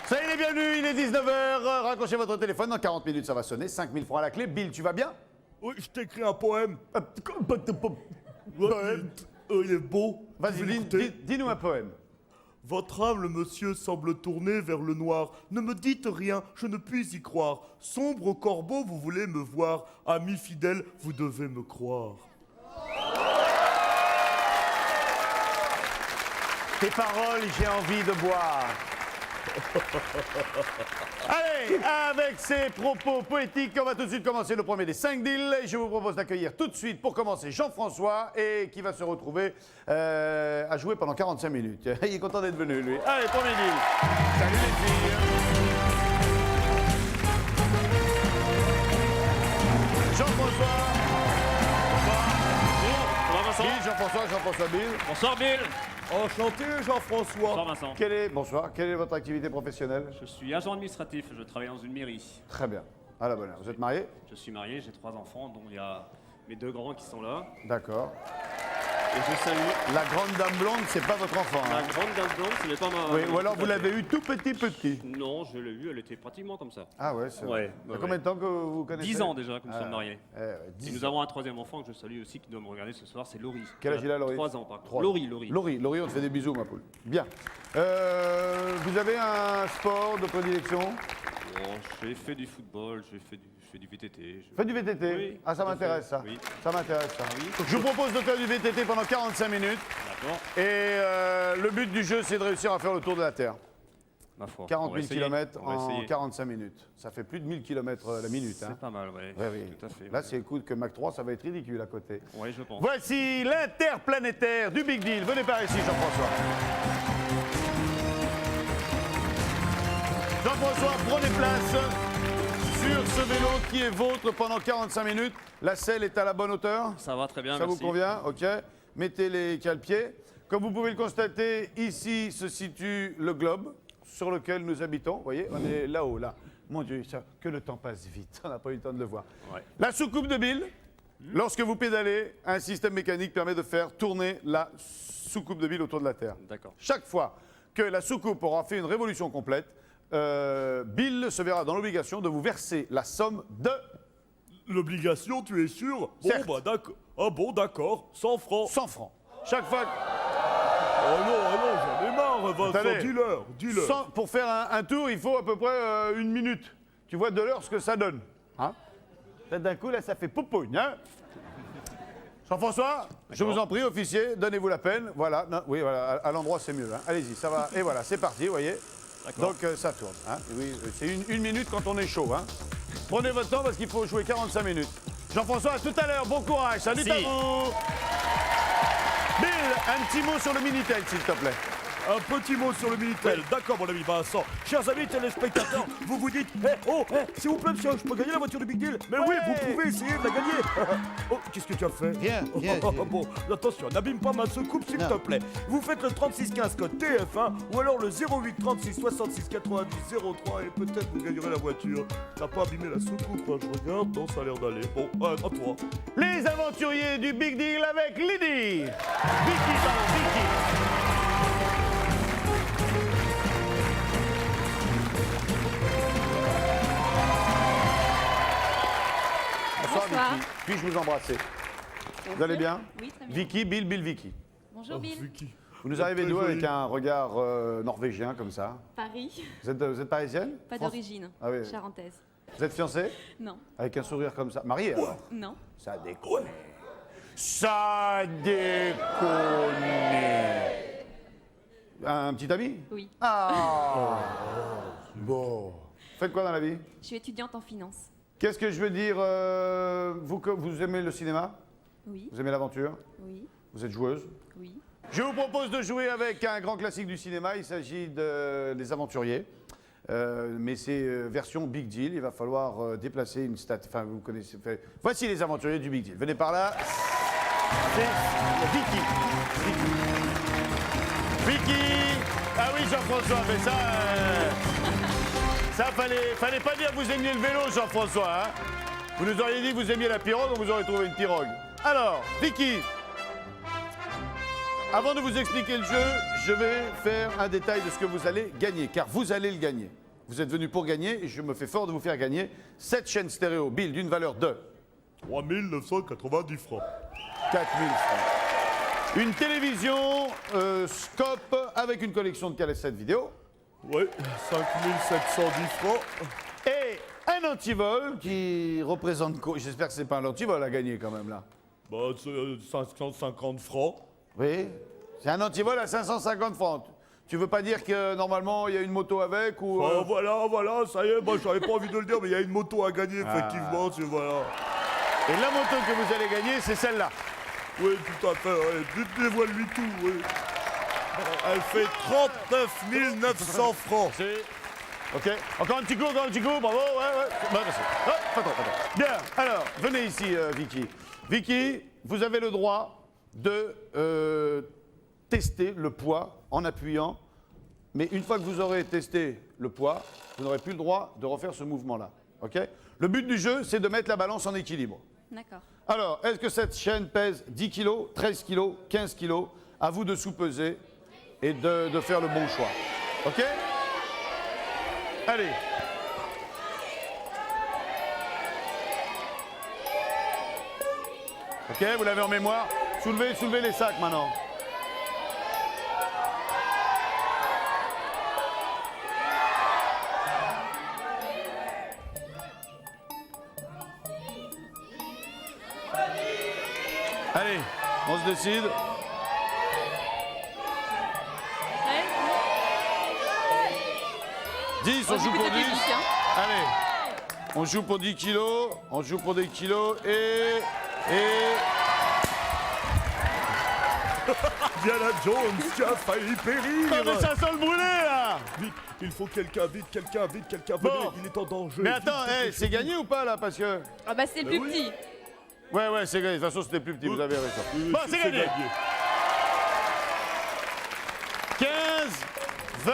Soyez les bienvenus, il est 19h. Raccrochez votre téléphone, dans 40 minutes ça va sonner. 5000 francs à la clé. Bill, tu vas bien? Oui, je t'écris un poème. Poème. Il est beau. Vas-y, dis-nous un poème. Votre âme, monsieur, semble tourner vers le noir. Ne me dites rien, je ne puis y croire. Sombre corbeau, vous voulez me voir. Ami fidèle, vous devez me croire. Tes paroles, j'ai envie de boire. Allez, avec ces propos poétiques, on va tout de suite commencer le premier des 5 deals. Et je vous propose d'accueillir tout de suite, pour commencer, Jean-François, et qui va se retrouver à jouer pendant 45 minutes. Il est content d'être venu, lui. Allez, premier deal. Salut les filles. Jean-François. Bonsoir. Bill, Jean-François, Bill. Bonsoir Bill. Enchanté, Jean-François. Bonsoir Vincent. Bonsoir, quelle est votre activité professionnelle? Je suis agent administratif, je travaille dans une mairie. Très bien, à la bonne heure. Vous êtes marié? Je suis marié, j'ai 3 enfants, dont il y a mes 2 grands qui sont là. D'accord. Et je salue La grande dame blonde, c'est pas votre enfant. la Hein? grande dame blonde, ce n'est pas ma... Oui, ou alors vous l'avez eu tout petit. Non, je l'ai eue, elle était pratiquement comme ça. Ah ouais, c'est vrai. Ouais, Ça fait combien de temps que vous connaissez? 10 ans déjà que nous sommes mariés. Ouais, Et 10 nous avons un 3e enfant que je salue aussi, qui doit me regarder ce soir, c'est Laurie. Quel âge il a, Laurie? 3 ans par contre. 3 ans. Laurie, on te fait des bisous, ma poule. Bien. Vous avez un sport de prédilection? Oh, j'ai fait du football, je fais du VTT. Faites du VTT? Oui, Ah, ça tout à m'intéresse, fait. ça. Oui. Ça m'intéresse, ça. Oui. Je vous propose de faire du VTT pendant 45 minutes. D'accord, Et le but du jeu, c'est de réussir à faire le tour de la Terre. ma foi. 40 On va 000 essayer. km On va en essayer. 45 minutes. Ça fait plus de 1000 km la minute. C'est Hein. pas mal, ouais. Ouais, oui. Tout à fait. Là, c'est écoute que Mach 3, ça va être ridicule à côté. Oui, je pense. Voici l'interplanétaire du Big Deal. Venez par ici, Jean-François. Jean-François, prenez place sur ce vélo qui est vôtre pendant 45 minutes. La selle est à la bonne hauteur. Ça va très bien, Ça merci. vous convient? OK. Mettez les cale-pieds. Comme vous pouvez le constater, ici se situe le globe sur lequel nous habitons. Vous voyez, on est là-haut, là. Mon Dieu, que le temps passe vite. On n'a pas eu le temps de le voir. Ouais. La soucoupe de Bill, lorsque vous pédalez, un système mécanique permet de faire tourner la soucoupe de Bill autour de la Terre. D'accord. Chaque fois que la soucoupe aura fait une révolution complète, Bill se verra dans l'obligation de vous verser la somme de... L'obligation, tu es sûr? Certes. Bon, bah d'accord. Ah bon, d'accord. 100 francs. 100 francs. Chaque fois... Oh non, j'en ai marre, Vincent. Attendez. Dis-leur. 100 pour faire un tour, il faut à peu près 1 minute. Tu vois de l'heure ce que ça donne. Hein? Là, d'un coup, là, ça fait poupoune. Hein? Jean-François, je vous en prie, officier, donnez-vous la peine. Voilà, non, oui, voilà, à l'endroit, c'est mieux. Hein? Allez-y, ça va. Et voilà, c'est parti, vous voyez. Donc, ça tourne. Hein? Oui, c'est une minute quand on est chaud. Hein? Prenez votre temps parce qu'il faut jouer 45 minutes. Jean-François, à tout à l'heure. Bon courage. Salut à Merci. vous. Bill, un petit mot sur le Minitel, s'il te plaît. Un petit mot sur le Minitel. D'accord, mon ami Vincent. Chers amis téléspectateurs, vous vous dites, s'il vous plaît, monsieur, je peux gagner la voiture du Big Deal? Mais oui, Ouais. vous pouvez essayer de la gagner. Oh, qu'est-ce que tu as fait? Viens. Bon, attention, n'abîme pas ma soucoupe, s'il Non. te plaît. Vous faites le 3615 code TF1 ou alors le 08 36 66 90 03 et peut-être vous gagnerez la voiture. T'as pas abîmé la soucoupe, hein, je regarde, non, ça a l'air d'aller. Bon, à toi. Les aventuriers du Big Deal avec Lydie. Vicky. Bonsoir. Vicky. Puis-je vous embrasser? Vous allez bien? Oui, très bien. Vicky, Bill, Vicky. Bonjour Bill. Vicky. Vous nous arrivez d'où avec un regard norvégien comme ça? Paris, Vous êtes parisienne? pas France- d'origine, Ah oui. charentaise. Vous êtes fiancée? Non, Avec un sourire comme ça? Mariée alors? non. Ça déconne. Ça déconne. Un petit ami? Oui. Ah. Bon. Faites quoi dans la vie? Je suis étudiante en finance. Qu'est-ce que je veux dire vous aimez le cinéma? Oui, Vous aimez l'aventure? oui, Vous êtes joueuse? oui. Je vous propose de jouer avec un grand classique du cinéma. Il s'agit des Aventuriers. Mais c'est version Big Deal. Il va falloir déplacer une stat. Enfin, vous connaissez. Voici les Aventuriers du Big Deal. Venez par là. C'est Vicky. Vicky. Ah oui, Jean-François, mais ça. Ça, fallait pas dire que vous aimiez le vélo, Jean-François. Hein? Vous nous auriez dit que vous aimiez la pirogue, on vous aurait trouvé une pirogue. Alors, Vicky. Avant de vous expliquer le jeu, je vais faire un détail de ce que vous allez gagner, car vous allez le gagner. Vous êtes venu pour gagner et je me fais fort de vous faire gagner 7 chaînes stéréo Bill d'une valeur de 3 990 francs. 4000 francs. Une télévision Scope avec une collection de cassettes vidéo. Ouais, 5710 francs. Et un antivol qui représente quoi? J'espère que c'est pas un antivol à gagner quand même là. Bah, c'est 550 francs. Oui, c'est un antivol à 550 francs. Tu veux pas dire que normalement il y a une moto avec ou... Oh, voilà, ça y est, moi j'avais pas envie de le dire, mais il y a une moto à gagner, effectivement, voilà. Et la moto que vous allez gagner, c'est celle-là. Oui, tout à fait, ouais. Dévoile-lui tout, oui. Elle fait 39 900 francs. Ok, encore un petit coup, bravo, ouais. Bah, merci. Hop, pas trop. Bien, alors, venez ici, Vicky. Vicky, vous avez le droit de tester le poids en appuyant, mais une fois que vous aurez testé le poids, vous n'aurez plus le droit de refaire ce mouvement-là. Ok? Le but du jeu, c'est de mettre la balance en équilibre. D'accord. Alors, est-ce que cette chaîne pèse 10 kilos, 13 kilos, 15 kilos? À vous de sous-peser et de faire le bon choix. Ok? Allez. Ok, vous l'avez en mémoire? Soulevez les sacs maintenant. Allez, on se décide. Prêt? 10, on joue pour 10. Vite, hein. Allez, on joue pour 10 kilos, on joue pour des kilos et... Diana Jones, tu as failli périr. Oh, mais ça sent le brûler, là! Vite, il faut quelqu'un, vite, quelqu'un. Bon. Venez, il est en danger. Mais Vite, attends, vite, c'est gagné ou pas, là? Parce que... Ah bah c'est le plus oui. petit. Ouais, c'est gagné. De toute façon, c'était plus petit, vous avez raison. Oui, Bon, c'est gagné. 15, 20...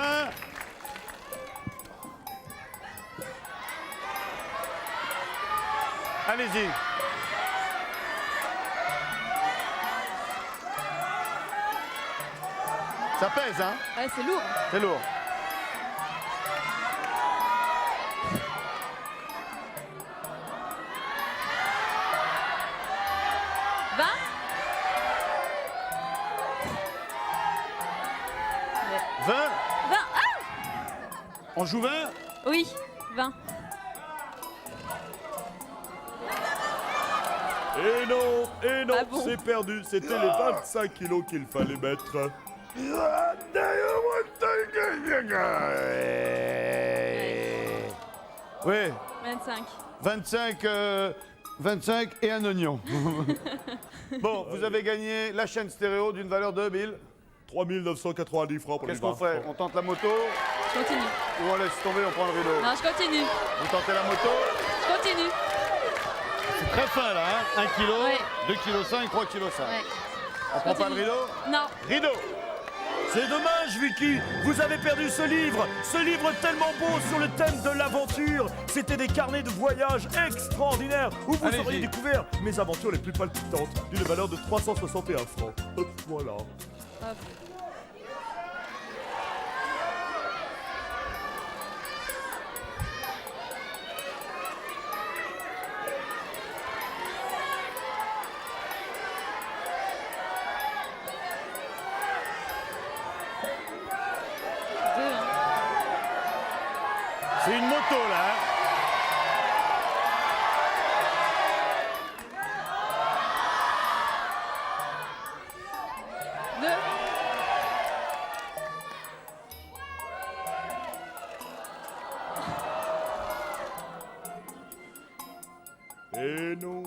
Allez-y. Ça pèse, hein? Ouais, c'est lourd. C'est lourd. Va. 20. 20. Ah. On joue 20? Oui, 20. Et non, Ah bon? c'est perdu. C'était les 25 kilos qu'il fallait mettre. Oui, 25. 25 et un oignon. Bon, vous avez gagné la chaîne stéréo d'une valeur de, Bill. 3 990 francs pour les Qu'est-ce qu'on 20 fait? francs. On tente la moto Je continue. ou on laisse tomber, on prend le rideau? Non, je continue. Vous tentez la moto? Je continue. C'est très fin là, hein? 1 kg, Ouais. 2 kg 5, 3 kg 5. Ouais. On prend pas le Continue. rideau? Non. Rideau! C'est dommage, Vicky. Vous avez perdu ce livre tellement beau sur le thème de l'aventure. C'était des carnets de voyage extraordinaires où vous Allez-y. auriez découvert mes aventures les plus palpitantes d'une valeur de 361 francs. Voilà. Hop. Deux, hein. C'est une moto là, hein? Deux. Et non.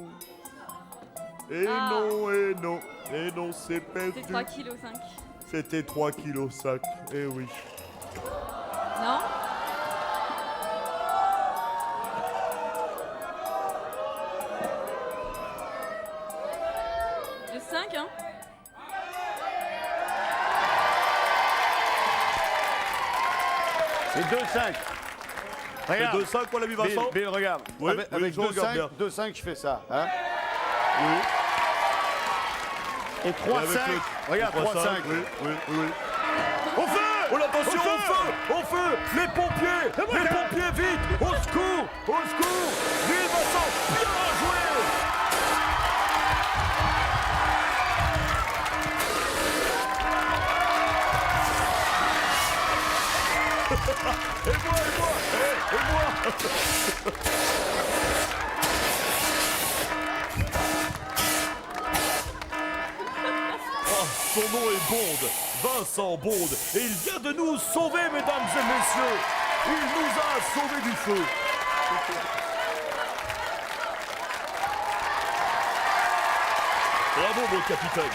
Et Ah. non, et non. Et non, c'est perdu. C'est 3 kg 5. C'était 3 kg 5. Eh oui. Non. De 5, hein. C'est 2,5. C'est Regarde. 2,5 pour l'ami Bill, Vincent. Bill, regarde. Oui, avec oui, je regarde bien. 2,5, je fais ça. Hein? Oui. Et 3,5. Avec le- Regarde, le 3,5. 3,5, oui. Au feu! Oh attention, Au au feu! Au feu! Les pompiers! Les pompiers, vite! Au secours! Au secours! Vite, Vincent! Bien joué! Et moi! Oh, son nom est Bond, Vincent Bond, et il vient de nous sauver, mesdames et messieurs. Il nous a sauvés du feu. Bravo, mon capitaine.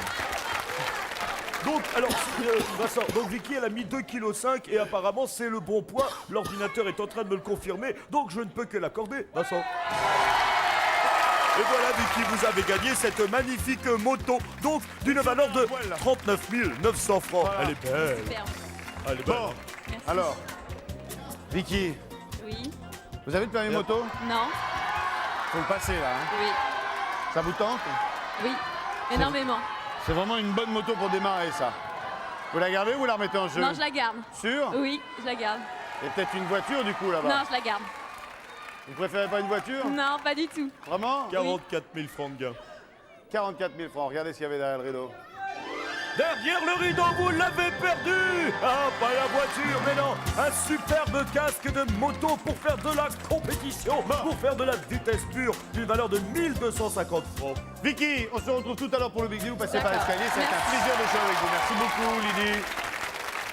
Donc, alors, Vincent, donc Vicky, elle a mis 2,5 kg et apparemment, c'est le bon poids. L'ordinateur est en train de me le confirmer, donc je ne peux que l'accorder, Vincent. Et voilà, Vicky, vous avez gagné cette magnifique moto, donc d'une valeur de 39 900 francs. Voilà. Elle est belle. Superbe. Elle est Bon, belle. Merci. alors, Vicky, Oui. vous avez le permis moto? Non. Faut le passer là. Hein. Oui. Ça vous tente? Oui. Énormément. C'est vraiment une bonne moto pour démarrer ça. Vous la gardez ou vous la remettez en jeu? Non, je la garde. Sûr? Oui, je la garde. Il y a peut-être une voiture du coup là-bas. Non, je la garde. Vous préférez pas une voiture? Non, pas du tout. Vraiment? 44 000 francs de gain. 44 000 francs. Regardez ce qu'il y avait derrière le rideau. Derrière le rideau, vous l'avez perdu. Ah, pas la voiture, mais non. Un superbe casque de moto pour faire de la compétition, pour faire de la vitesse pure, d'une valeur de 1250 francs. Vicky, on se retrouve tout à l'heure pour le Big Deal. Vous passez par D'accord. l'escalier. C'est un Merci. plaisir de jouer avec vous. Merci beaucoup, Lydie.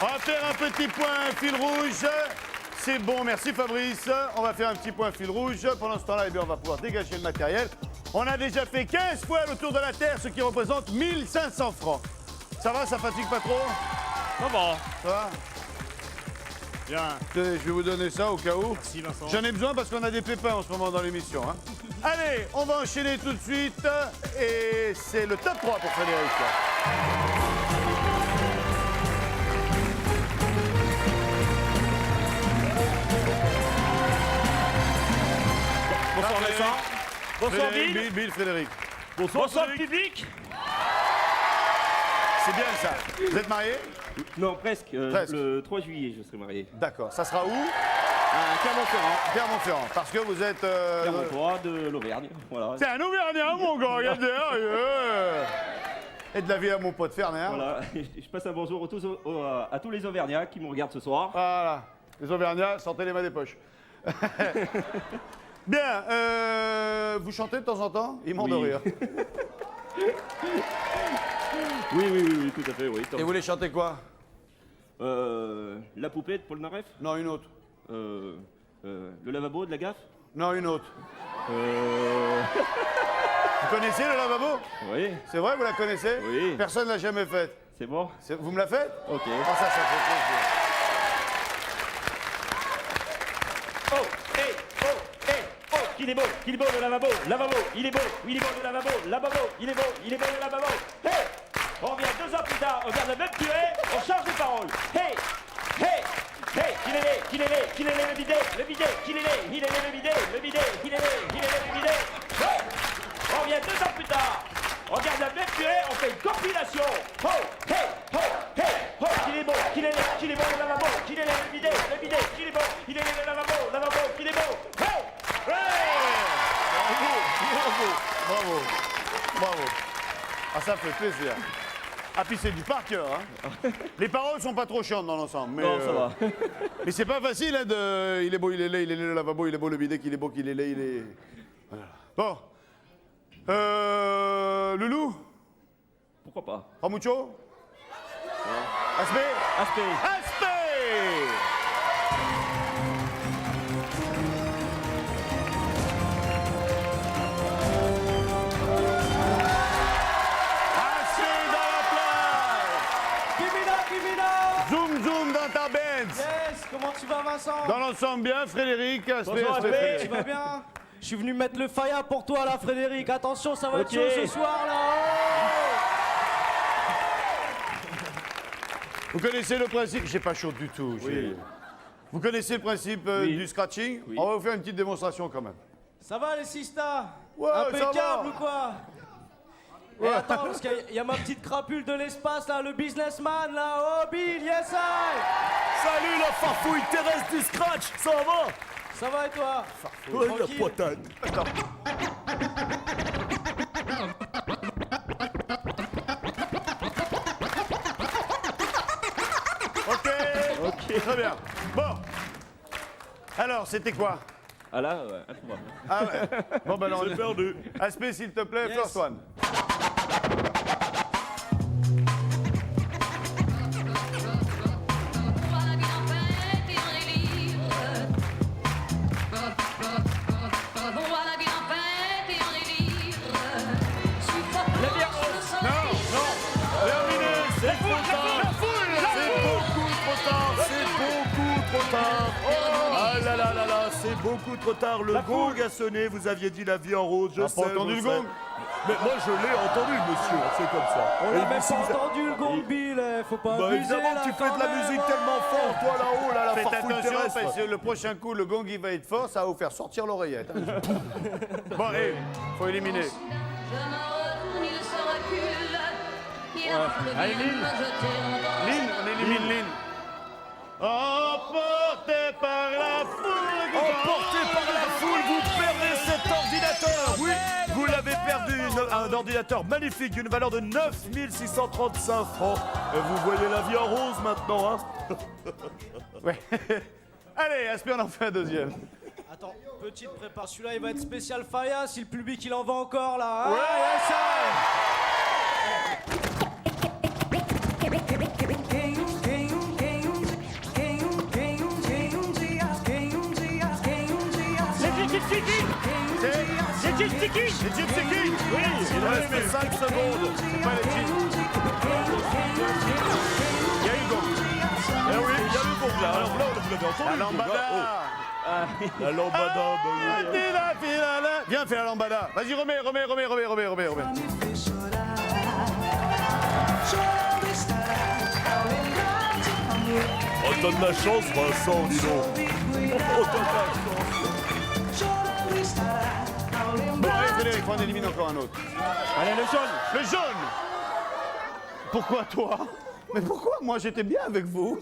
On va faire un petit point fil rouge. C'est bon, merci Fabrice. On va faire un petit point fil rouge. Pendant ce temps-là, eh bien, on va pouvoir dégager le matériel. On a déjà fait 15 fois le tour de la Terre, ce qui représente 1500 francs. Ça va, ça fatigue pas trop? Ça va. Ça va? Bien. Tenez, je vais vous donner ça au cas où. Merci Vincent. J'en ai besoin parce qu'on a des pépins en ce moment dans l'émission. Hein. Allez, on va enchaîner tout de suite. Et c'est le top 3 pour Frédéric. Bonsoir Frédéric. Vincent. Bonsoir Frédéric, Bill. Bill, Frédéric. Bonsoir public. C'est bien ça. Vous êtes mariés? Non, presque. Presque. Le 3 juillet, je serai marié. D'accord. Ça sera où? À Clermont-Ferrand. Clermont-Ferrand. Parce que vous êtes... Clermont-Ferrand de l'Auvergne. Voilà. C'est un Auvergnat, mon gars. Regardez. Et de la vie à mon pote Fernand. Voilà. Je passe un bonjour à tous les Auvergnats qui me regardent ce soir. Voilà. Les Auvergnats, sortez les mains des poches. Bien. Vous chantez de temps en temps? Il m'en de Oui. rire. Oui, tout à fait, oui. Et vous voulez chanter quoi? La poupée de Paul Naref. Non, une autre. Le lavabo de la gaffe. Non, une autre. Vous connaissez le lavabo? Oui, C'est vrai, vous la connaissez? Oui. Personne ne l'a jamais faite. c'est bon. Vous me la faites? Ok. Ah, ça fait plaisir. Oh, qu'il est beau le lavabo, il est beau le lavabo, il est beau le lavabo. Hey, on revient 2 ans plus tard, on garde le même curé, on change de parole. Hey, qu'il est laid, le bidet, qu'il est laid, il est laid le bidet, le bidet. Hey, on revient 2 ans plus tard, on garde le même curé, on fait une compilation. Oh, qu'il est beau le lavabo, qu'il est laid le bidet, qu'il est beau, il est laid le lavabo, qu'il est beau. Hey! Bravo. Ah, ça fait plaisir. Ah, puis c'est du par cœur. Hein. Les paroles sont pas trop chiantes dans l'ensemble. Mais, Non, ça va. Mais c'est pas facile hein, de. Il est beau, il est laid, il est laid le lavabo, il est beau le bidet, qu'il est beau, qu'il est laid, il est. Voilà. Bon. Loulou? Pourquoi pas? Ramucho? Aspect? Aspect. Dans la plage! Zoom dans ta Benz! Yes, comment tu vas Vincent? Dans l'ensemble bien, Frédéric. Aspect, Bonsoir, Aspect, Aspect. Frédéric. Tu vas bien? Je suis venu mettre le faya pour toi là Frédéric, attention ça va être Ok. chaud ce soir là. Vous connaissez le principe? J'ai pas chaud du tout. Vous connaissez le principe Oui. du scratching? Oui. On va vous faire une petite démonstration quand même. Ça va les sistas? Ouais, ça Impeccable va. ou quoi? Et attends, parce qu'il y a ma petite crapule de l'espace là, le businessman là, oh Bill, yes I. Salut la farfouille terrestre du scratch, ça va? Ça va et toi? Ouais, la Tranquille. poitrine. Ok, très bien. Bon. Alors, c'était quoi? Ah là, ouais, introuvable. Ah ouais. Bon, ben non, J'ai perdu. Aspect, s'il te plaît, Yes. first one. Terminé, c'est trop tard. C'est beaucoup trop tard. C'est beaucoup trop tard. Ah là là là là, c'est beaucoup trop tard. Le gong a sonné. Vous aviez dit la vie en rose. Je T'as sais. pas entendu je le sais. gong? Mais moi je l'ai entendu, monsieur. C'est comme ça. On Et l'a même si pas vous a- entendu le gong Bill, faut pas Bah abuser évidemment là, que tu fais quand de la même, musique hein. tellement fort, toi là-haut, là, la Faites farfouille attention terrestre. parce que le prochain coup, le gong il va être fort, ça va vous faire sortir l'oreillette. hein. Bon, allez, faut éliminer. Allez, Lynn. Lynn, on élimine Lynn. Emporté par la foule. Emporté par la foule, vous perdez cet ordinateur. Oui, vous l'avez perdu. Un ordinateur magnifique d'une valeur de 9635 francs. Et vous voyez la vie en rose maintenant, hein. Ouais. Allez, Aspect, on en fait un deuxième. Attends, petite prépa, celui-là il va être spécial Faya si le public il en va encore là. Hein. Ouais, yes, C'est Gypsy King. C'est Gypsy King. Oui, il reste 5 secondes. C'est pas les Gypsy. Il y a eu le gong. Eh oui, il y a le gong là. Alors là, vous l'avez entendu. La le gong, lambada. hein. Oh, la lambada, bah oui. Viens, fais la lambada. Vas-y, remets. Oh, t'as de la chance, Vincent, dis donc. Oh, t'as de la chance. Bon, allez, Frédéric, on en élimine encore un autre. Allez, le jaune. Le jaune. Pourquoi toi? Mais pourquoi? Moi, j'étais bien avec vous.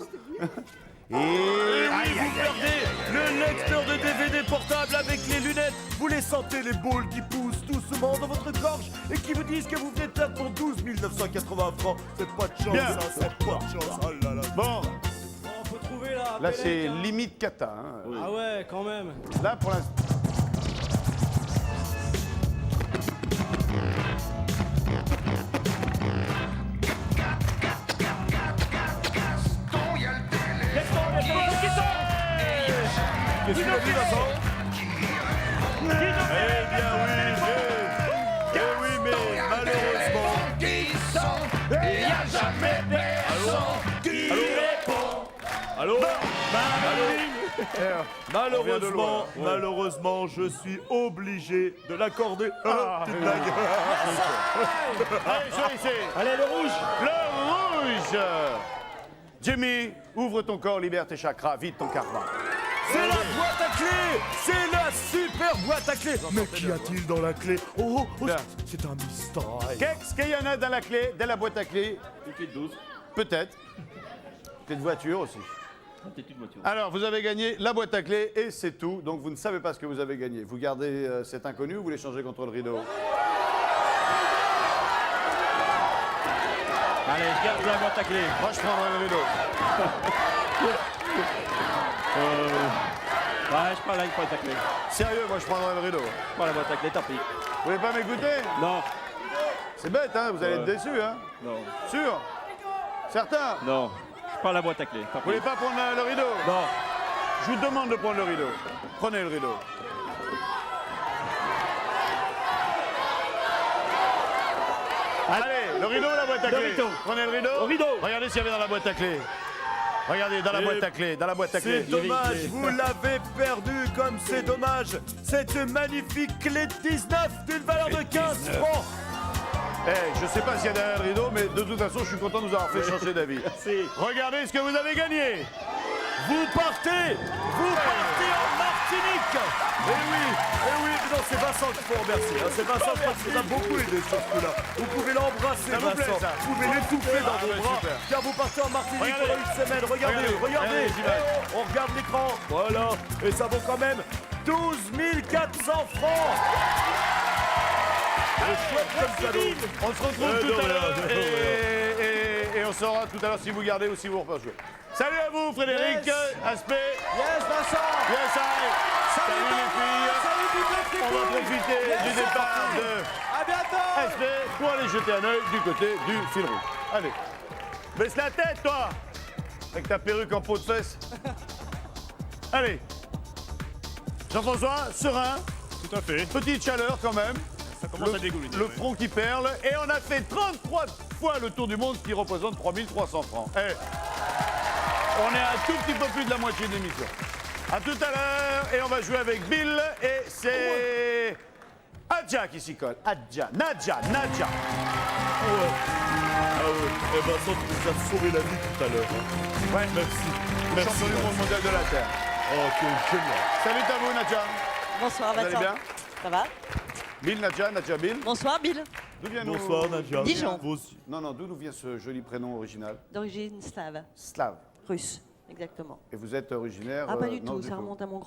Et... Oui, vous perdez le lecteur de DVD portable avec les lunettes. Vous les sentez, les boules qui poussent doucement dans votre gorge et qui vous disent que vous venez de perdre pour 12 980 francs. C'est pas de chance, Bien. ça, c'est pas de chance. Oh là là. Bon, On peut trouver là. là, Pélec, c'est hein. limite cata. Hein. Ah ouais, quand même. Là, pour l'instant... Qu'est-ce qu'il a dit, Vincent? Eh bien oui, mais malheureusement... Allô? Malheureusement, je suis obligé de l'accorder. Petite blague. Allez, choisissez. Allez, le rouge. Le rouge. Jimmy, ouvre ton corps, libère tes chakras, vide ton karma. C'est la boîte à clé. C'est la super boîte à clé. Mais qu'y a-t-il dans la clé? Oh, Bien. c'est un mystère. Qu'est-ce qu'il y en a dans la clé, dans la boîte à clé? Ticket de 12. Peut-être. Peut-être voiture aussi. Peut-être une voiture. Alors, vous avez gagné la boîte à clé et c'est tout. Donc, vous ne savez pas ce que vous avez gagné. Vous gardez cet inconnu ou vous l'échangez contre le rideau? Allez, je garde la boîte à clé. Moi, je prendrai le rideau. Ouais, je prends la boîte à clé. Sérieux, moi, je prendrai le rideau. Je prends la boîte à clé, tant pis. Vous voulez pas m'écouter? Non, C'est bête, hein? Vous allez être déçus, hein? non, Sûr? Certains? non. Je prends la boîte à clé, tant Vous pis. voulez pas prendre le rideau? Non. Je vous demande de prendre le rideau. Prenez le rideau. Allez, le rideau ou la boîte à Le clé? rideau. Prenez le rideau. Le rideau. Regardez s'il y avait dans la boîte à clé. Regardez, dans la Et boîte à clé, dans la boîte à C'est clé. dommage, vous l'avez perdu comme c'est dommage. Cette magnifique clé de 19 d'une valeur de 15 francs. Eh, je sais pas s'il y a derrière le rideau, mais de toute façon, je suis content de vous avoir fait changer d'avis. Merci. Regardez ce que vous avez gagné. Vous partez en marque Martinique. Eh oui, non, c'est Vincent qu'il faut remercier. Hein. C'est Vincent parce qu'il m'a beaucoup aidé sur ce coup-là. Vous pouvez l'embrasser, Ça vous plaît, Vincent. ça? Vous pouvez l'étouffer dans vos bah, bras. super. Car vous partez en Martinique Regardez. pendant une semaine. Regardez. Regardez, j'y vais. On regarde l'écran. Voilà. Et ça vaut quand même 12 400 francs. C'est chouette comme cadeau. On se retrouve tout à l'heure et on saura tout à l'heure si vous gardez ou si vous repêchez. Salut à vous, Frédéric, Yes. Aspect. Yes, Vincent. Yes, I. Salut les filles. Salut, Big On va profiter Yes, du c'est départ parti. de À bientôt. Aspect pour aller jeter un œil du côté du fil rouge. Allez. Baisse la tête, toi. Avec ta perruque en peau de fesse. Allez. Jean-François, serein. Tout à fait. Petite chaleur quand même. Ça commence à dégouliner. Le ouais. front qui perle. Et on a fait 33 fois le tour du monde, ce qui représente 3300 francs. Eh, on est un tout petit peu plus de la moitié de l'émission. A tout à l'heure. Et on va jouer avec Bill. Et c'est Adja qui s'y colle. Nadja. Ah ouais. Eh Vincent, tu nous as sauvé la vie tout à l'heure. Hein. Ouais. Merci. Champion du monde mondial de la Terre. Oh, quel génial. Salut à vous, Nadja. Bonsoir Vous allez Vincent. bien Ça va? Bill, Nadja, Bill. Bonsoir Bill. D'où vient Bonsoir, Nadia. Dijon. Vous aussi. Non, d'où nous vient ce joli prénom original? D'origine slave, Slave. russe, exactement. Et vous êtes originaire Ah pas du non, tout, ça remonte à mon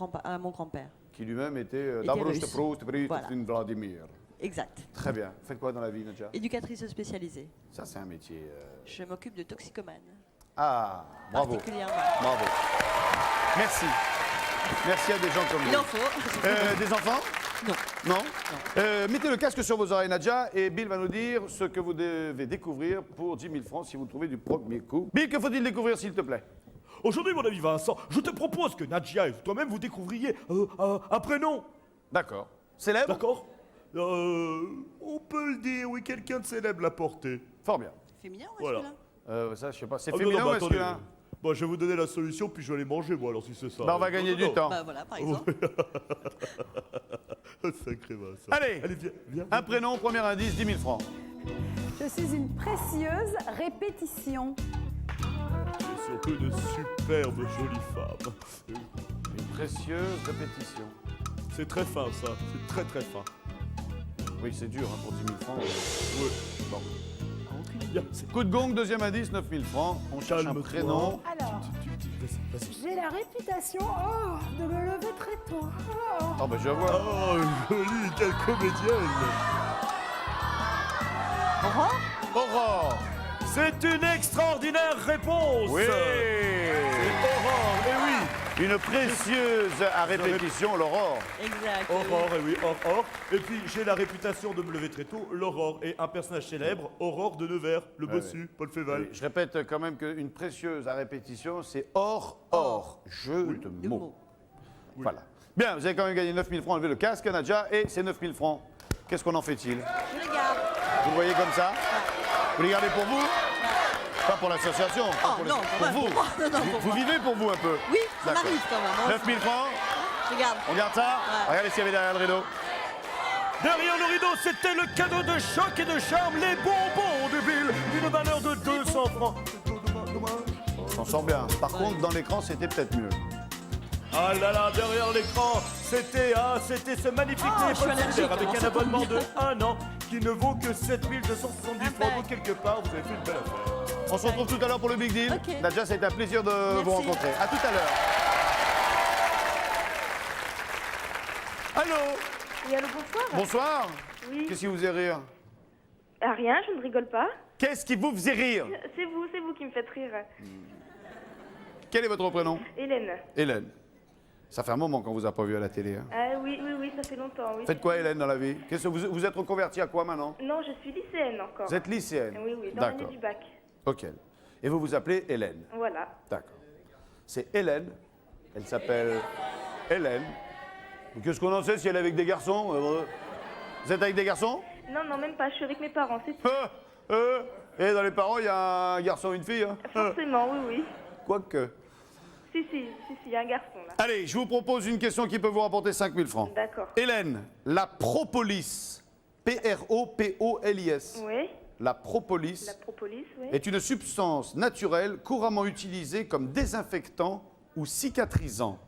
grand-père. Qui lui-même était Était Dabrosh russe. Proust, Voilà. Vladimir. Exact. Très bien. Vous faites quoi dans la vie, Nadja? Éducatrice spécialisée. Ça, c'est un métier. Je m'occupe de toxicomanes, Ah, bravo. particulièrement. Bravo. Merci. Merci à des gens comme Il en vous. faut. Des enfants? Non. Non. Mettez le casque sur vos oreilles, Nadja, et Bill va nous dire ce que vous devez découvrir pour 10 000 francs si vous le trouvez du premier coup. Bill, que faut-il découvrir, s'il te plaît? Aujourd'hui, mon ami Vincent, je te propose que Nadia et toi-même vous découvriez un prénom. D'accord. Célèbre? D'accord On peut le dire, oui, quelqu'un de célèbre l'a porté. Fort bien. Féminin ou Voilà. masculin? Ça, je sais pas. C'est Ah, non, féminin non, ou bah, attendez. masculin? Bon, je vais vous donner la solution, puis je vais aller manger, moi, alors si c'est ça. Bah, on va gagner du temps. Bah voilà, par exemple. Sacré Vincent. Allez. Viens. Un prénom, premier indice, 10 000 francs. Je suis une précieuse répétition. Et surtout une superbe jolie femme. Une précieuse répétition. C'est très fin, ça. C'est très, très fin. Oui, c'est dur hein, pour 10 000 francs. Ouais. Bon. Bien, c'est Coup de gong, deuxième indice, 9 000 francs. On cherche un Calme-toi. prénom. Alors, Vas-y. j'ai la réputation de me lever très tôt. Oh, bah, je vois. Oh, jolie, quelle comédienne. Aurore. C'est une extraordinaire réponse. Oui. C'est Aurore, eh oui. Une précieuse à répétition, l'Aurore. Exact. Aurore, eh oui, Aurore. Et puis, j'ai la réputation de me lever très tôt. L'Aurore est un personnage célèbre, Aurore de Nevers, le bossu, Paul Féval. Oui, je répète quand même qu'une précieuse à répétition, c'est or. Jeu de De mots. mots. Voilà. Bien, vous avez quand même gagné 9 000 francs, enlevez le casque, Nadja, et ces 9 000 francs, qu'est-ce qu'on en fait-il? Je les garde. Vous le voyez comme ça? Vous les gardez pour vous? Pas pour l'association, pas pour, non, pour pas vous. pour moi. Non, non, pour Vous moi. vivez pour vous un peu? Oui, ça D'accord. m'arrive quand même. 9 000 francs, Je garde. on garde ça? Ouais. Regardez s'il y avait derrière le rideau. Derrière le rideau, c'était le cadeau de choc et de charme, les bonbons de Bill, d'une valeur de 200 francs. On s'en sort bien. Par contre, dans l'écran, c'était peut-être mieux. Ah là là, derrière l'écran, c'était ce magnifique Oh, je suis téléphone allergique, cellulaire avec alors un ça tombe abonnement de bien. 1 an qui ne vaut que 7 270 francs. ben. Donc quelque part, vous avez fait une belle affaire. On se retrouve tout à l'heure pour le Big Deal. Ok. Nadja, ça a été un plaisir de vous Merci. rencontrer. À tout à l'heure. Allô? Oui, allô, bonsoir. Bonsoir. Oui. Qu'est-ce qui vous faisait rire? Ah, rien, je ne rigole pas. Qu'est-ce qui vous faisait rire? C'est vous qui me faites rire. Quel est votre prénom? Hélène. Hélène. Ça fait un moment qu'on vous a pas vu à la télé. Hein. Ah oui, ça fait longtemps, oui. Faites quoi, Hélène, dans la vie? Qu'est-ce que vous êtes reconvertie à quoi maintenant? Non, je suis lycéenne encore. Vous êtes lycéenne? Oui, dans l'année D'accord. du bac. Ok. Et vous vous appelez Hélène? Voilà. D'accord. C'est Hélène. Elle s'appelle Hélène. Qu'est-ce qu'on en sait si elle est avec des garçons? Vous êtes avec des garçons? Non, même pas, je suis avec mes parents, c'est tout. Et dans les parents, il y a un garçon et une fille? Hein? Forcément, oui. Quoique. Si, il y a un garçon, là. Allez, je vous propose une question qui peut vous rapporter 5 000 francs. D'accord. Hélène, la propolis, P-R-O-P-O-L-I-S, Oui, la propolis la propolis, oui. est une substance naturelle couramment utilisée comme désinfectant ou cicatrisant.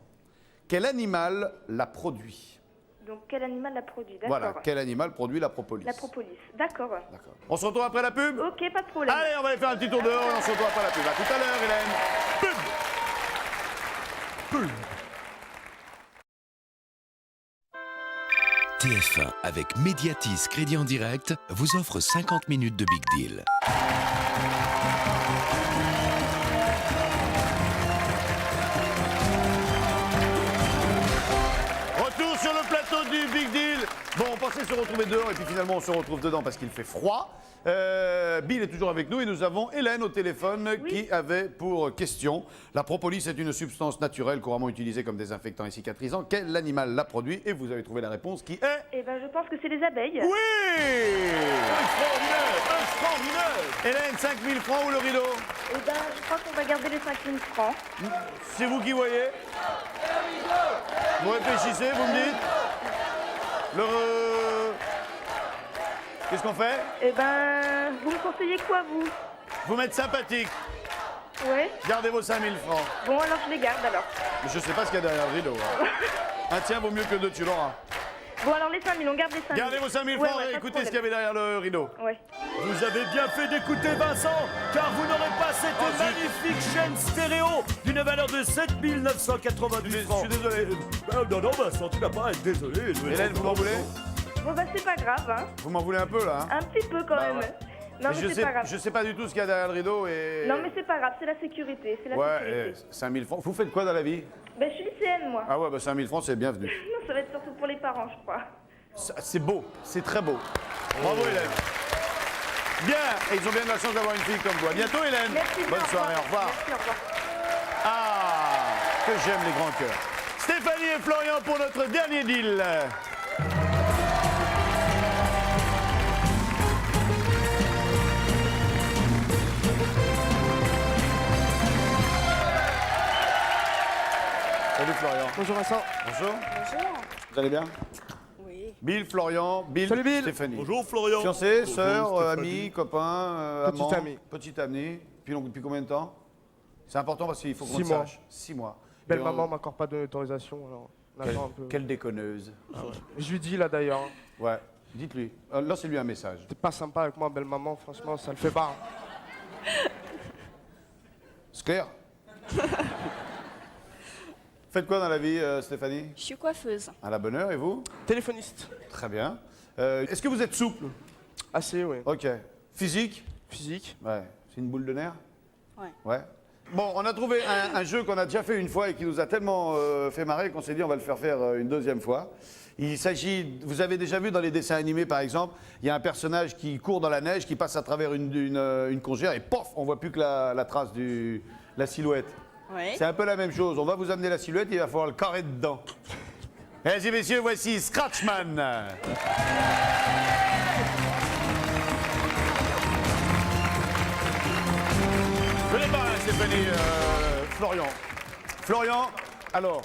quel animal la produit? Donc, quel animal l'a produit? D'accord. Voilà, quel animal produit la propolis? La propolis. D'accord. D'accord. On se retrouve après la pub? Ok, pas de problème. Allez, on va aller faire un petit tour dehors et on se retrouve après la pub. À tout à l'heure, Hélène. Pub. TF1 avec Mediatis Crédit en Direct vous offre 50 minutes de Big Deal. Retour sur le plateau du Big Deal. Bon, on pensait se retrouver dehors et puis finalement on se retrouve dedans parce qu'il fait froid. Bill est toujours avec nous et nous avons Hélène au téléphone qui avait pour question: la propolis est une substance naturelle couramment utilisée comme désinfectant et cicatrisant. Quel animal la produit? Et vous avez trouvé la réponse qui est... Eh ben, je pense que c'est les abeilles. Oui! Extraordinaire, extraordinaire. Hélène, 5 000 francs ou le rideau? Eh ben, je crois qu'on va garder les 5 000 francs. C'est vous qui voyez? Vous réfléchissez, vous me dites? Qu'est-ce qu'on fait? Eh ben, vous me conseillez quoi, vous? Vous m'êtes sympathique. Ouais. Gardez vos 5 000 francs. Bon, alors je les garde, alors. Mais je sais pas ce qu'il y a derrière le rideau. Hein. Un tien vaut mieux que deux, tu l'auras. Bon, alors les 5 000, on garde les 5 000. Gardez vos 5 000 Ouais, francs ouais, et pas de écoutez ce qu'il y problème. avait derrière le rideau. Ouais. Vous avez bien fait d'écouter Vincent, car vous n'aurez pas cette Oh, zut. magnifique chaîne stéréo d'une valeur de 7 998 Je francs. suis désolé. Non, non, Vincent, tu n'as pas à être désolé. Hélène, vous m'en voulez? Bon, bah, c'est pas grave, hein. Vous m'en voulez un peu là, hein? Un petit peu, quand Bah, même. ouais. Non, Mais mais c'est pas grave. je sais pas du tout ce qu'il y a derrière le rideau et... Non, mais c'est pas grave, c'est la sécurité. C'est la Ouais, sécurité. 5 000 francs. Vous faites quoi dans la vie? Ben, je suis lycéenne, moi. Ah ouais, bah 5 000 francs, c'est bienvenu. Non, ça va être surtout pour les parents, je crois. C'est beau, c'est très beau. Bravo Hélène. Bien, et ils ont bien de la chance d'avoir une fille comme vous. À bientôt Hélène. Merci bien, Bonne soirée, au revoir. Merci, au revoir. Ah, que j'aime les grands cœurs. Stéphanie et Florian pour notre dernier deal. Salut Florian. Bonjour Vincent. Bonjour. Bonjour. Vous allez bien? Oui. Bill, Florian, Bill, Salut, Bill. Stéphanie. Bonjour Florian. Fiancé, Bonjour, sœur, Stéphanie. ami, copain, Petit amant. ami. Petit ami. Depuis combien de temps? C'est important parce qu'il faut qu'on 6 le mois. sache. 6 mois. Belle Et on- maman m'accorde pas d'autorisation, alors on Quelle, attend un peu. quelle déconneuse. Je lui dis là d'ailleurs, Ouais, dites-lui. Lancez-lui un message. t'es pas sympa avec moi, belle maman, franchement, ça le fait pas. C'est clair? Faites quoi dans la vie, Stéphanie? Je suis coiffeuse. À la bonne heure, et vous? Téléphoniste. Très bien. Est-ce que vous êtes souple? Assez, oui. Ok. Physique? Physique. Ouais. C'est une boule de nerfs? Ouais. Ouais. Bon, on a trouvé un jeu qu'on a déjà fait une fois et qui nous a tellement fait marrer qu'on s'est dit on va le faire une deuxième fois. Il s'agit, vous avez déjà vu dans les dessins animés par exemple, il y a un personnage qui court dans la neige, qui passe à travers une congère et pof, on voit plus que la trace la silhouette. Ouais. C'est un peu la même chose. On va vous amener la silhouette, il va falloir le carrer dedans. Mesdames et messieurs, voici Scratchman. Venez par là, Stéphanie, Florian. Florian, alors,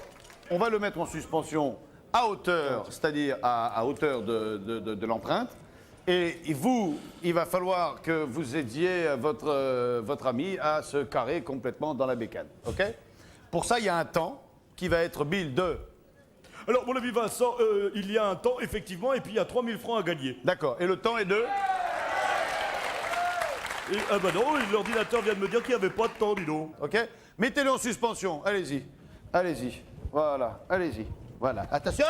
on va le mettre en suspension à hauteur, c'est-à-dire à hauteur de l'empreinte. Et vous, il va falloir que vous aidiez votre ami à se carrer complètement dans la bécane. OK? Pour ça, il y a un temps qui va être Bill de... Alors, mon ami Vincent, il y a un temps, effectivement, et puis il y a 3 000 francs à gagner. D'accord. Et le temps est de... Et, ah bah non, l'ordinateur vient de me dire qu'il n'y avait pas de temps, dis donc. OK? Mettez-le en suspension. Allez-y. Allez-y. Voilà. Allez-y. Voilà. Attention!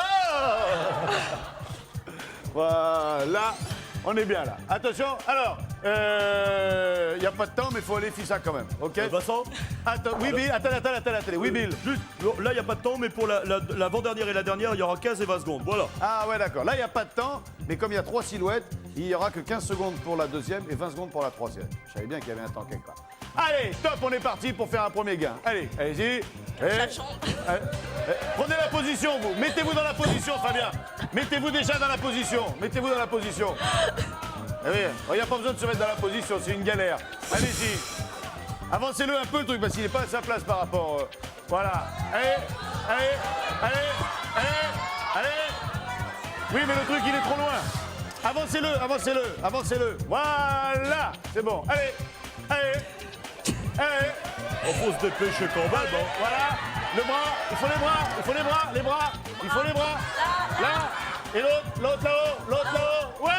Voilà. On est bien là. Attention. Alors, il n'y a pas de temps, mais il faut aller filer ça quand même. OK? Vincent, Attends, oui, Bill. Attends, la télé. Oui, Bill. juste, non, là, il n'y a pas de temps, mais pour l'avant-dernière et la dernière, il y aura 15 et 20 secondes. Voilà. Ah ouais, d'accord. Là, il n'y a pas de temps, mais comme il y a 3 silhouettes, il n'y aura que 15 secondes pour la deuxième et 20 secondes pour la troisième. Je savais bien qu'il y avait un temps quelque part. Allez, top, on est parti pour faire un premier gain. Allez, allez-y. Prenez la position, vous. Mettez-vous dans la position, Fabien. Mettez-vous déjà dans la position. Mettez-vous dans la position. Eh oui, il n'y a pas besoin de se mettre dans la position, c'est une galère. Allez-y. Avancez-le un peu le truc, parce qu'il n'est pas à sa place par rapport... voilà. Allez, allez, allez, allez, allez. Oui, mais le truc, il est trop loin. Avancez-le, avancez-le, avancez-le. Voilà, c'est bon. Allez, allez, allez. On faut se dépêcher quand même, hein. Voilà, le bras, il faut les bras, il faut les bras, il faut les bras. Là, et l'autre là-haut, ouais.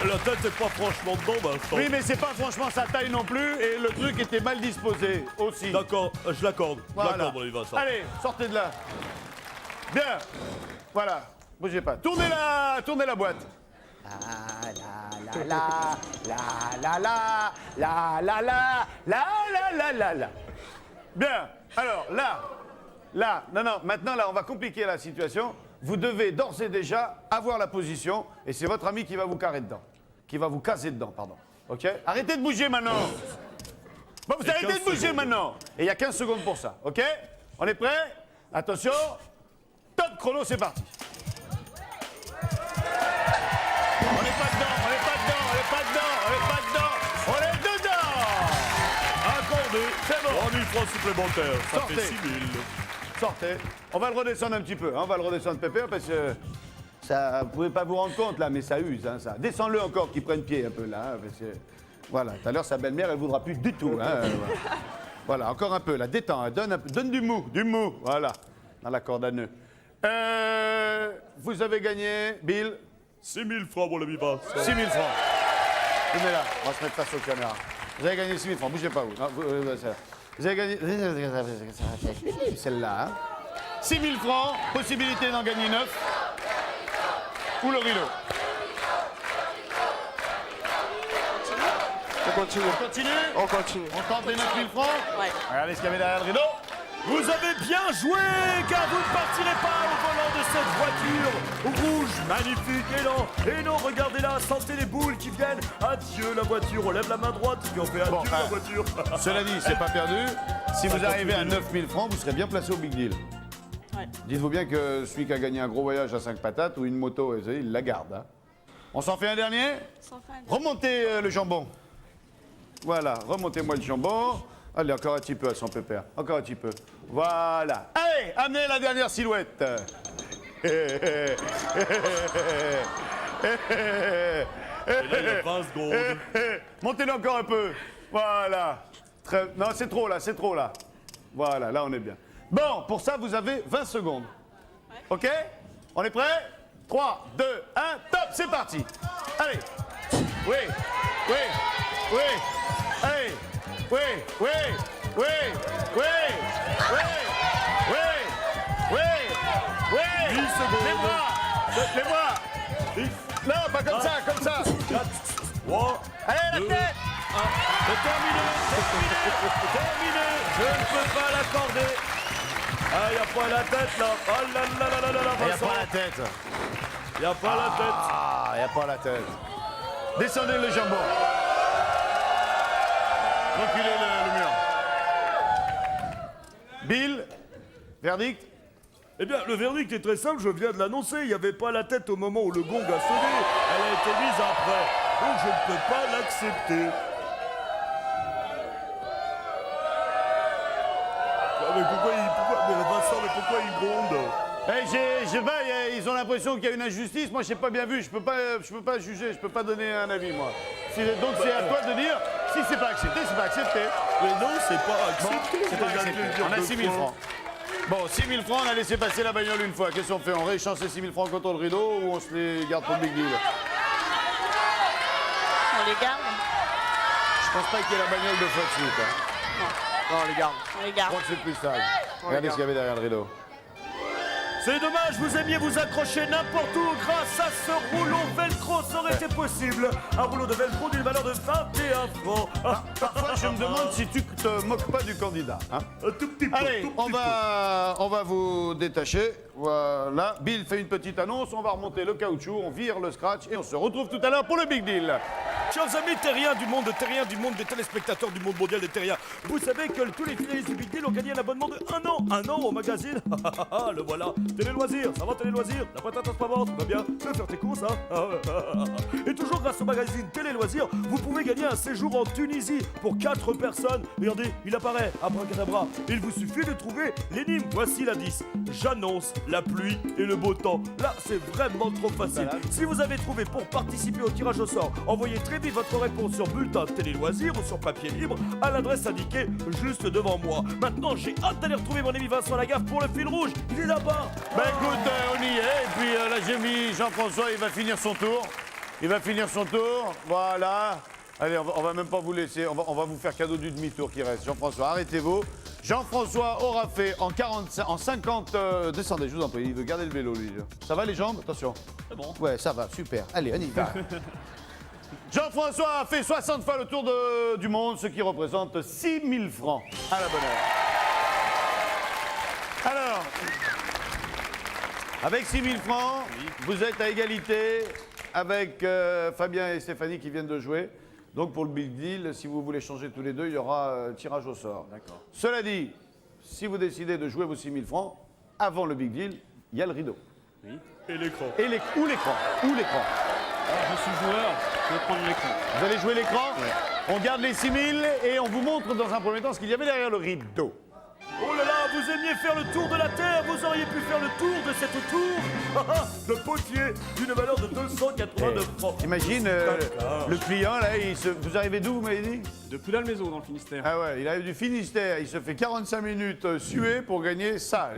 La tête est pas franchement dedans, Vincent. Oui, mais c'est pas franchement sa taille non plus, et le truc était mal disposé aussi. D'accord, je l'accorde. Voilà. Je l'accorde, mon ami Vincent. Allez, sortez de là. Bien. Voilà. Bougez pas. Tournez la boîte. La. Bien. Alors, là. Non, maintenant, là, on va compliquer la situation. Vous devez d'ores et déjà avoir la position, et c'est votre ami qui va vous carrer dedans. Qui va vous caser dedans, pardon. OK? Arrêtez de bouger maintenant. Bon, vous arrêtez de bouger maintenant. Et il y a 15 secondes pour ça. OK? On est prêts? Attention. Top chrono, c'est parti. On n'est pas dedans. On est dedans. Accordé. C'est bon. 3 000 francs supplémentaires. Ça Sortez. fait 6 000. Sortez. On va le redescendre un petit peu. On va le redescendre, Pépé, parce que ça, vous pouvez pas vous rendre compte là, mais ça use, hein, ça. Descends-le encore, qu'il prenne pied un peu là, hein, parce que voilà. Tout à l'heure, sa belle-mère, elle voudra plus du tout. Hein, voilà, encore un peu là. Détends, hein, donne du mou, voilà, dans la corde à nœud. Vous avez gagné, Bill. 6 000 francs, mon ami Vincent. 6 000 francs. Venez là, on va se mettre face aux caméras. Vous avez gagné 6 000 francs, bougez pas vous. Non, vous avez gagné. Celle-là, hein. 6 000 francs, possibilité d'en gagner 9. Ou le rideau. On continue. On continue. On tente les 9 000 francs. Ouais. Regardez ce qu'il y avait derrière le rideau. Vous avez bien joué, car vous ne partirez pas au volant de cette voiture rouge, magnifique, et non, regardez-là, sentez les boules qui viennent. Adieu la voiture, on lève la main droite, puis on fait adieu Bon, la voiture. Cela dit, c'est pas perdu. Si Ça vous arrivez à continue. 9 000 francs, vous serez bien placé au Big Deal. Ouais. Dites-vous bien que celui qui a gagné un gros voyage à 5 patates ou une moto, il la garde. Hein. On s'en fait un dernier? Remontez le jambon. Voilà, remontez-moi le jambon. Allez, encore un petit peu à son pépère. Encore un petit peu. Voilà. Allez, amenez la dernière silhouette. Et là, il y a 20 secondes. Montez-le encore un peu. Voilà. Non, c'est trop là, c'est trop là. Voilà, là on est bien. Bon, pour ça, vous avez 20 secondes. OK? On est prêts? 3, 2, 1, top, c'est parti. Allez. Oui. Allez. Oui. 10 secondes. Les bras. 10, Non, pas comme ça, comme ça. 4, 3, Allez, la 2, tête. 1. C'est terminé. Je ne peux pas l'accorder. Ah, il n'y a pas la tête là. Oh là là là là là là, Il n'y a Vincent. pas la tête. Il n'y a pas la tête. Ah, il n'y a pas la tête. Descendez le jambon. Reculez le mur. Bill, verdict? Eh bien, le verdict est très simple, je viens de l'annoncer. Il n'y avait pas la tête au moment où le gong a sonné. Elle a été mise après. Donc je ne peux pas l'accepter. Ah, mais pourquoi il gronde? Ils ont l'impression qu'il y a une injustice. Moi, je n'ai pas bien vu. Je peux pas juger. Je peux pas donner un avis, moi. Donc, c'est à toi de dire si c'est pas accepté, c'est pas accepté. Mais non, c'est pas accepté. C'est pas accepté. On a 6 000 francs. Bon, 6 000 francs, on a laissé passer la bagnole une fois. Qu'est-ce qu'on fait? On rééchange ces 6 000 francs contre le rideau ou on se les garde pour le Big Deal? On les garde. Je pense pas qu'il y ait la bagnole de fois de suite. Hein. Non, on les garde. On les Je garde. crois que c'est plus sage. Regardez ce qu'il y avait derrière le rideau. C'est dommage, vous aimiez vous accrocher n'importe où. Grâce à ce rouleau velcro, ça aurait été possible. Un rouleau de velcro d'une valeur de 21 francs. Parfois, je me demande si tu te moques pas du candidat. Hein. Un tout petit peu. Allez, tout on petit peu. va vous détacher. Voilà. Bill fait une petite annonce. On va remonter le caoutchouc, on vire le scratch et on se retrouve tout à l'heure pour le Big Deal. Chers amis terriens du monde des téléspectateurs du monde mondial des terriens, vous savez que tous les finalistes du Big Deal ont gagné un abonnement de 1 an au magazine. Le voilà, Télé Loisirs, ça va Télé Loisirs? La patate à pas morte, va bien? Tu vas faire tes courses, hein? Et toujours grâce au magazine Télé Loisirs, vous pouvez gagner un séjour en Tunisie pour 4 personnes. Regardez, il apparaît, abracadabra. Il vous suffit de trouver l'énigme. Voici l'indice. J'annonce la pluie et le beau temps. Là, c'est vraiment trop facile. Si vous avez trouvé pour participer au tirage au sort, envoyez très vite votre réponse sur bulletin Télé Loisirs ou sur papier libre à l'adresse indiquée juste devant moi. Maintenant, j'ai hâte d'aller retrouver mon ami Vincent Lagaffe pour le fil rouge. Il est là-bas. Ben écoute, on y est. Et puis là, j'ai mis Jean-François, il va finir son tour. Il va finir son tour. Voilà. Allez, on va même pas vous laisser. On va vous faire cadeau du demi-tour qui reste. Jean-François, arrêtez-vous. Jean-François aura fait en 50. Descendez, je vous en prie. Il veut garder le vélo, lui. Ça va les jambes? Attention. C'est bon. Ouais, ça va, super. Allez, on y va. Jean-François a fait 60 fois le tour du monde, ce qui représente 6 000 francs. À la bonne heure. Alors, avec 6 000 francs, vous êtes à égalité avec Fabien et Stéphanie qui viennent de jouer. Donc pour le Big Deal, si vous voulez changer tous les deux, il y aura tirage au sort. D'accord. Cela dit, si vous décidez de jouer vos 6 000 francs, avant le Big Deal, il y a le rideau. Oui. Et l'écran. Ou l'écran. Je suis joueur, je vais prendre l'écran. Vous allez jouer l'écran? Ouais. On garde les 6 000 et on vous montre dans un premier temps ce qu'il y avait derrière le rideau. Oh là là, vous aimiez faire le tour de la Terre, vous auriez pu faire le tour de cette tour de potier d'une valeur de 289 francs. Imagine le client, là, vous arrivez d'où, vous m'avez dit? De Poudal-Maison dans le Finistère. Ah ouais, il arrive du Finistère, il se fait 45 minutes suer pour gagner ça.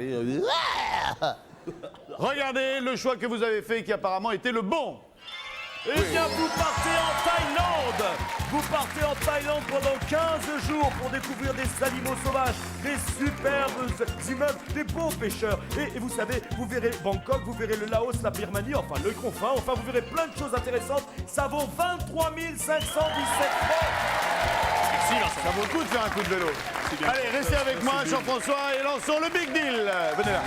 Regardez le choix que vous avez fait qui apparemment était le bon. Eh bien, vous partez en Thaïlande. Vous partez en Thaïlande pendant 15 jours pour découvrir des animaux sauvages, des superbes immeubles, des beaux pêcheurs. Et vous savez, vous verrez Bangkok, vous verrez le Laos, la Birmanie, enfin le confin, enfin vous verrez plein de choses intéressantes. Ça vaut 23 517 francs. Merci Vincent. Ça vaut le coup de faire un coup de vélo. Bien. Allez, restez avec moi, Jean-François, et lançons le Big Deal. Venez là.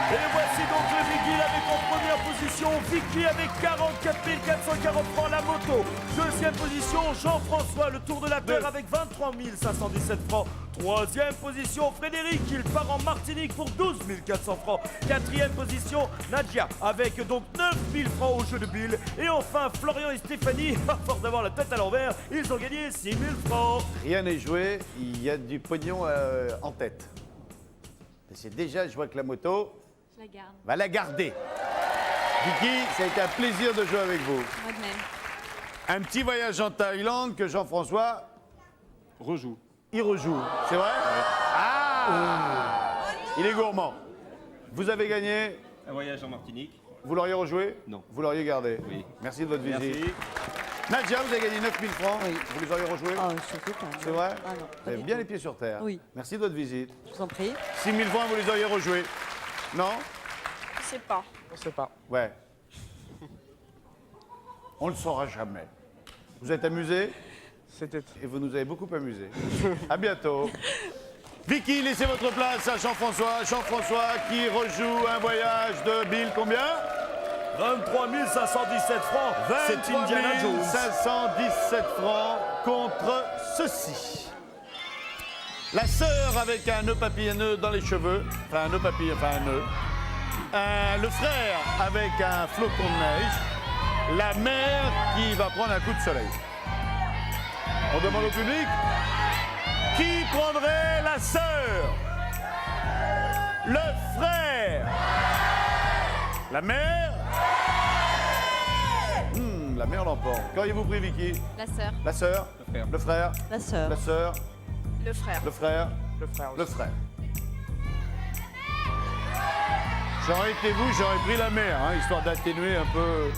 Et voici donc le Big Deal avec en première position Vicky avec 44 440 francs la moto. Deuxième position Jean-François, le tour de la Terre avec 23 517 francs. Troisième position Frédéric, il part en Martinique pour 12 400 francs. Quatrième position Nadia avec donc 9 000 francs au jeu de billes. Et enfin Florian et Stéphanie, à force d'avoir la tête à l'envers, ils ont gagné 6 000 francs. Rien n'est joué, il y a du pognon en tête. Et c'est déjà, je vois que la moto Je la garde. va la garder. Vicky, ça a été un plaisir de jouer avec vous. Moi de même. Un petit voyage en Thaïlande que Jean-François, Rejoue. il rejoue. C'est vrai? Ah! Il est gourmand. Vous avez gagné. Un voyage en Martinique. Vous l'auriez rejoué? Non. Vous l'auriez gardé? Oui. Merci de votre visite. Merci. Nadia, vous avez gagné 9 000 francs. Oui. Vous les auriez rejoués? Ah, surtout pas. C'est vrai? Ah non. Vous avez bien les pieds sur terre. Oui. Merci de votre visite. Je vous en prie. 6 000 francs, vous les auriez rejoués? Non? Je sais pas. On sait pas. Ouais. On le saura jamais. Vous êtes amusés? C'était. Et vous nous avez beaucoup amusés. À bientôt. Vicky, laissez votre place à Jean-François. Jean-François qui rejoue un voyage de Bill, combien? 23 517 francs. C'est 23 Indiana Jones. 517 francs contre ceci. La sœur avec un nœud papillonneux dans les cheveux. Enfin, un nœud papillon, enfin un nœud. Le frère avec un flocon de neige. La mère qui va prendre un coup de soleil. On demande au public qui prendrait la sœur, le frère, la mère. La mère l'emporte. Qu'auriez-vous pris, Vicky? La sœur. La sœur, le frère, La sœur. la sœur, Le frère. le frère, Le frère aussi. le frère. J'aurais été vous, j'aurais pris la mère, hein, histoire d'atténuer un peu.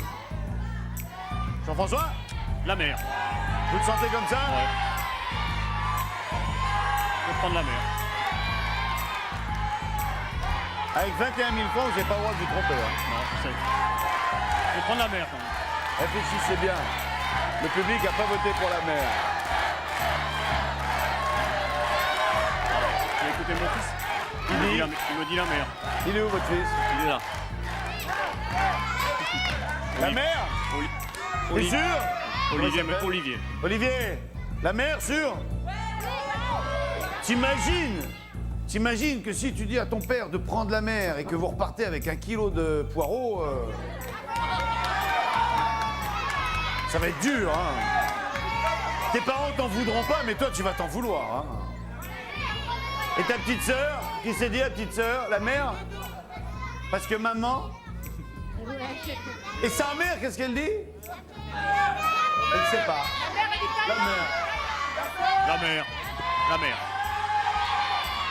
Jean-François, La mer. vous le sentez comme ça? Ouais. Je vais prendre la mer. Avec 21 000 francs, vous n'avez pas le droit de vous tromper. Hein. Non, c'est... Je vais prendre la mer quand même. Réfléchissez bien. Le public n'a pas voté pour la mère. J'ai écouté mon fils. Il dit- Il me dit la mer. Il est où, votre fils? Il est là. La mère? T'es Oli- sûr? Olivier. Comment il s'appelle? Olivier. Olivier, la mère, sûr? T'imagines? T'imagines que si tu dis à ton père de prendre la mer et que vous repartez avec 1 kilo de poireaux, ça va être dur, hein. Tes parents t'en voudront pas, mais toi tu vas t'en vouloir, hein. Et ta petite sœur, qui s'est dit la petite sœur, la mère? Parce que maman. Et sa mère, qu'est-ce qu'elle dit? Elle ne sait pas. La mère. La mer. La mer.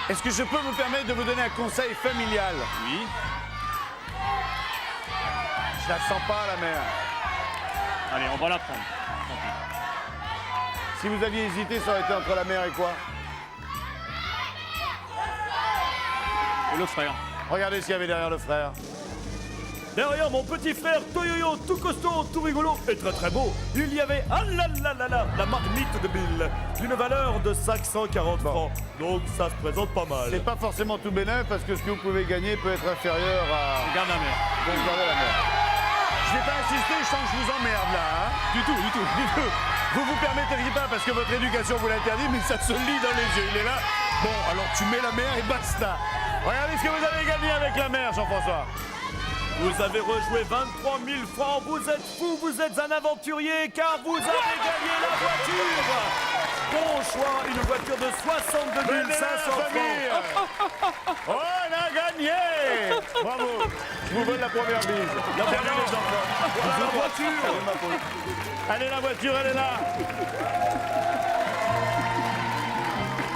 Est-ce que je peux me permettre de vous donner un conseil familial? Oui. Je la sens pas, la mère. Allez, on va la prendre. Si vous aviez hésité, ça aurait été entre la mère et quoi? Et le frère. Regardez s'il y avait derrière le frère. Derrière mon petit frère Toyoyo, tout costaud, tout rigolo et très très beau, il y avait la marmite de Bill, d'une valeur de 540 francs. Donc ça se présente pas mal. C'est pas forcément tout bénin parce que ce que vous pouvez gagner peut être inférieur à. Regarde la mer. Donc regardez la mère. Je vais pas insister, je sens que je vous emmerde là, hein. Du tout, du tout. Du tout. Vous vous permetteriez pas parce que votre éducation vous l'interdit, mais ça se lit dans les yeux. Il est là. Bon, alors tu mets la mer et basta. Regardez ce que vous avez gagné avec la mer, Jean-François. Vous avez rejoué 23 000 francs, vous êtes fou, vous êtes un aventurier car vous avez gagné la voiture. Bon choix, une voiture de 62 500 francs. On a gagné. Bravo. Je vous donne la première bise. La Salut voilà. les enfants. Voilà la voiture. Allez, la voiture, elle est là.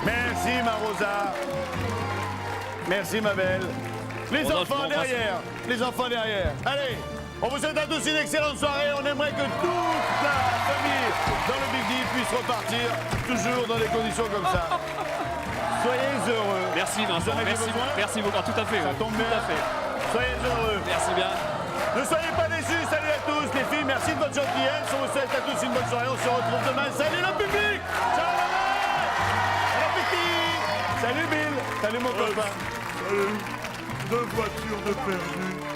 Merci, ma Rosa. Merci, ma belle. Les Rosa, je enfants vous embrasse. derrière. Les enfants derrière. Allez, on vous souhaite à tous une excellente soirée. On aimerait que toute la famille dans le Big D puisse repartir toujours dans des conditions comme ça. Soyez heureux. Merci Vous Vincent. en avez Merci, besoin merci beaucoup. Ah, tout à fait. Ça oui. tombe bien. Tout à fait. Soyez heureux. Merci bien. Ne soyez pas déçus. Salut à tous les filles. Merci de votre gentillesse. On vous souhaite à tous une bonne soirée. On se retrouve demain. Salut le public. Ciao la mère. Bon appétit. Salut Bill. Salut mon copain. Deux voitures de perdu.